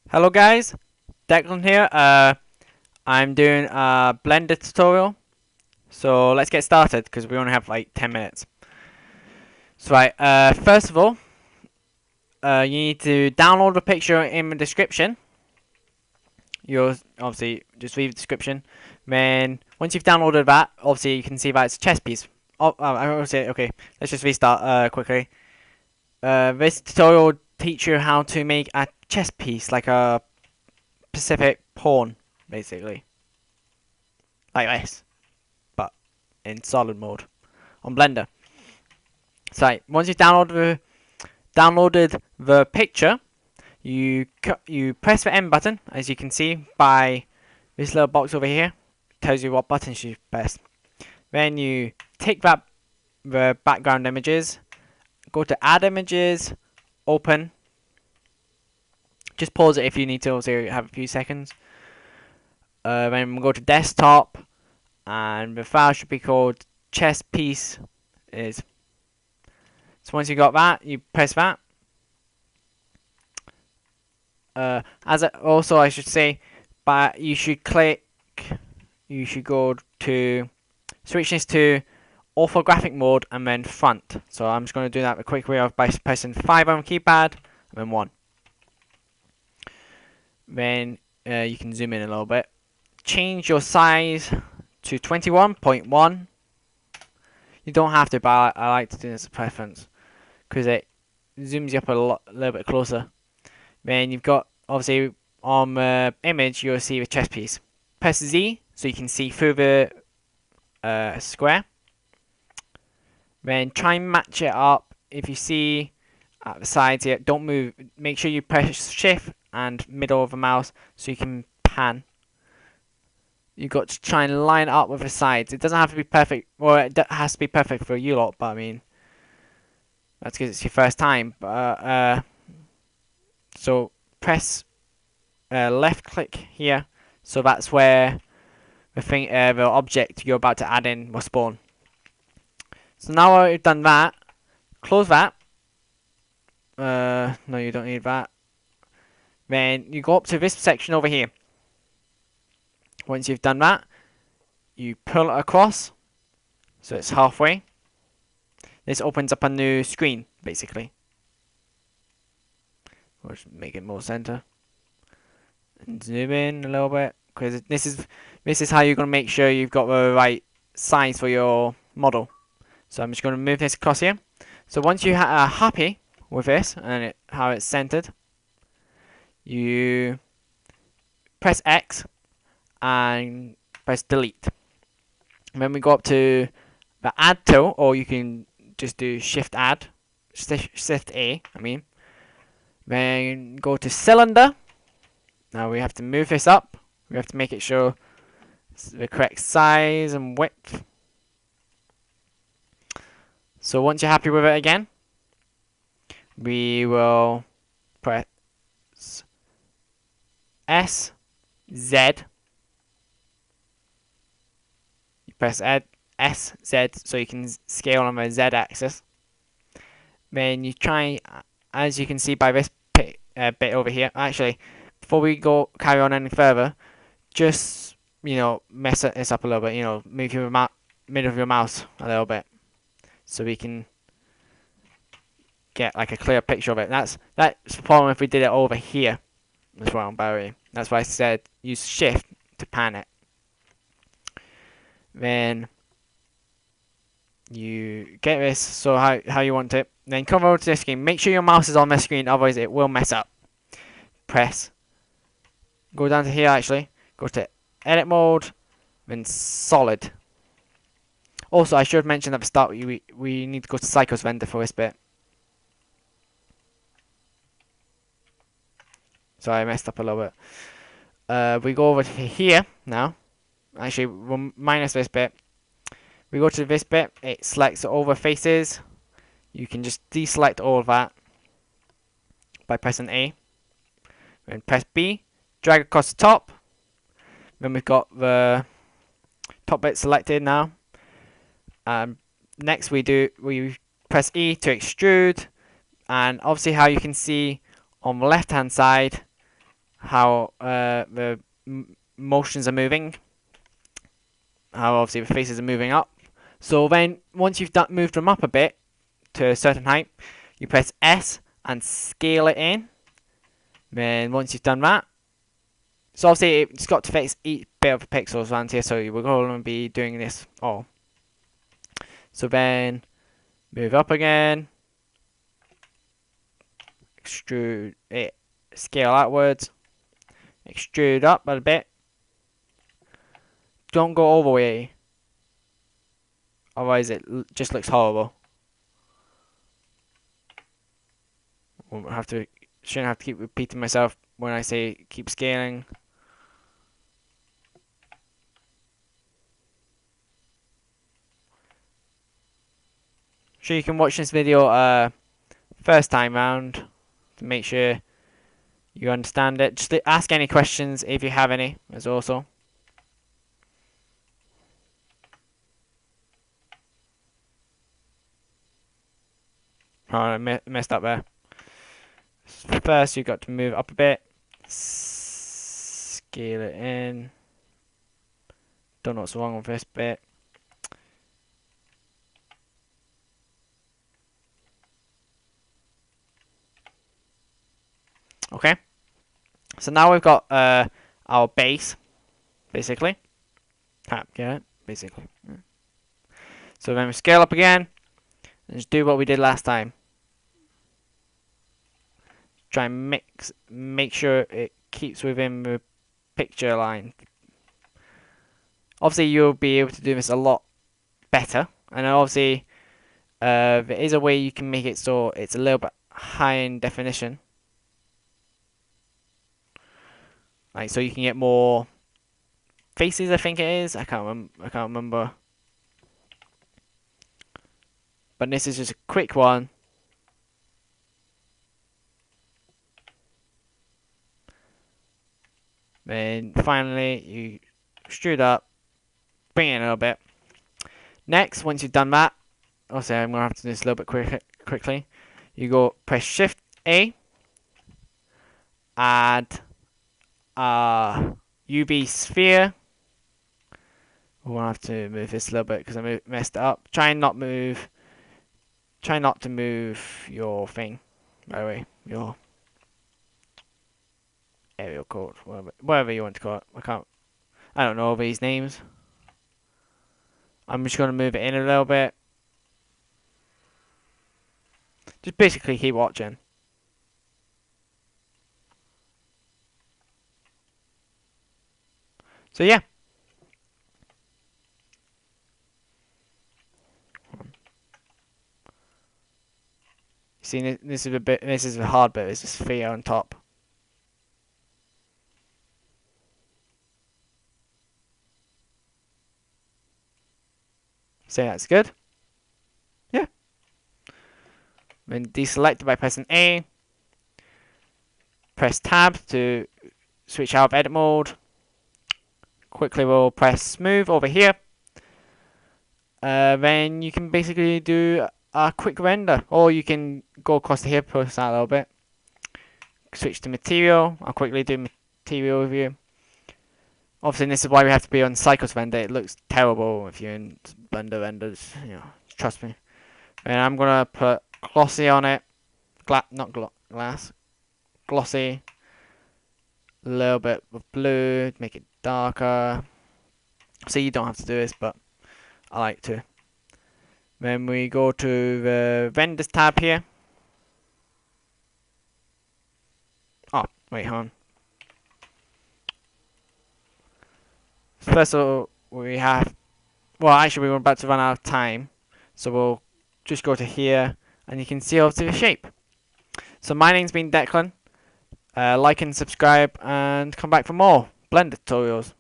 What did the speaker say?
Hello guys, Declan here. I'm doing a Blender tutorial. So let's get started because we only have like 10 minutes. So first of all, you need to download the picture in the description. You'll obviously just read the description. Then once you've downloaded that, obviously you can see that it's a chess piece. I will say okay. Let's just restart quickly. This tutorial will teach you how to make a chess piece, like a specific pawn, basically. Like this, but in solid mode on Blender. So once you've downloaded the picture, you press the M button, as you can see by this little box over here. It tells you what buttons you press. Then you take the background images, go to Add Images, Open. Just pause it if you need to, so you have a few seconds. Then we'll go to Desktop, and the file should be called chess piece is. So once you got that, you press that. Also I should say, but you should go to switch this to orthographic mode and then front. So I'm just going to do that the quick way of by pressing 5 on the keypad and then 1. Then you can zoom in a little bit. Change your size to 21.1. You don't have to, but I like to do this as a preference because it zooms you up a little bit closer. Then you've got, obviously, on the image, you'll see the chess piece. Press Z so you can see through the square. Then try and match it up. If you see at the sides here, don't move. Make sure you press Shift and middle of the mouse so you can pan. You've got to try and line it up with the sides. It doesn't have to be perfect. Well, it has to be perfect for you lot, but I mean, that's because it's your first time. But so press left click here. So that's where the object you're about to add in will spawn. So now you've done that, close that. No, you don't need that. Then you go up to this section over here. Once you've done that, you pull it across, so it's halfway. This opens up a new screen, basically. We'll just make it more center. And zoom in a little bit, because this is how you're going to make sure you've got the right size for your model. So I'm just going to move this across here. So once you are happy with this and how it's centered, you press X and press delete. And then we go up to the add tool, or you can just do shift A, I mean. Then go to cylinder. Now we have to move this up. We have to make it show the correct size and width. So once you're happy with it again, we will press S, Z. You press S, Z, so you can scale on the Z axis. Then you try, as you can see by this bit over here. Actually, before we carry on any further, just mess this up a little bit. Move your middle of your mouse a little bit, so we can get like a clear picture of it. That's the problem if we did it over here as well, by the way. That's why I said use shift to pan it. Then you get this so how you want it. Then come over to this screen. Make sure your mouse is on the screen, otherwise it will mess up. Press. Go down to here actually. Go to edit mode, then solid. Also, I should mention at the start we need to go to Cycles Render for this bit. So I messed up a little bit. We go over to here now. Actually, we'll minus this bit. We go to this bit. It selects all the faces. You can just deselect all of that by pressing A. Then press B. Drag across the top. Then we've got the top bit selected now. Next we press E to extrude, and obviously how you can see on the left hand side how the motions are moving, how obviously the faces are moving up. So then once you've moved them up a bit to a certain height, you press S and scale it in. Then once you've done that, so obviously it's got to fix each bit of the pixels around here, so we're going to be doing this all. So then move up again, extrude it, scale outwards, extrude up a bit. Don't go all the way, otherwise it just looks horrible. Shouldn't have to keep repeating myself when I say keep scaling. So you can watch this video first time round to make sure you understand it. Just ask any questions if you have any, as also. Oh, I messed up there. First, you've got to move up a bit, scale it in. Don't know what's wrong with this bit. Okay, so now we've got our base, basically. Can't get it, basically. So then we scale up again, and just do what we did last time. Try and make sure it keeps within the picture line. Obviously, you'll be able to do this a lot better, and obviously, there is a way you can make it so it's a little bit high in definition. Like, so you can get more faces, I think it is. I can't remember. But this is just a quick one. Then finally you extrude up, bring it in a little bit. Next, once you've done that, also I'm gonna have to do this a little bit quickly. You go press Shift A, add UV sphere. We'll have to move this a little bit because I messed it up. Try not to move your thing. By the way, your aerial code, whatever you want to call it. I don't know these names. I'm just gonna move it in a little bit. Just basically keep watching. So yeah. See, this is a bit. This is the hard bit. It's just sphere on top. So that's good. Yeah. Then deselect by pressing A. Press Tab to switch out of edit mode. Quickly we'll press smooth over here. Then you can basically do a quick render, or you can go across the here, push that a little bit. Switch to material. I'll quickly do material review. Obviously, this is why we have to be on Cycles render. It looks terrible if you're in Blender renders. You know, trust me. And I'm gonna put glossy on it. Glass. Glossy. A little bit of blue. Make it darker. So you don't have to do this, but I like to. Then we go to the renders tab here. Oh, wait, hold on. First of all, we have, well, actually, we were about to run out of time, so we'll just go to here, and you can see obviously the shape. So my name's been Declan. Like and subscribe, and come back for more Blender tutorials.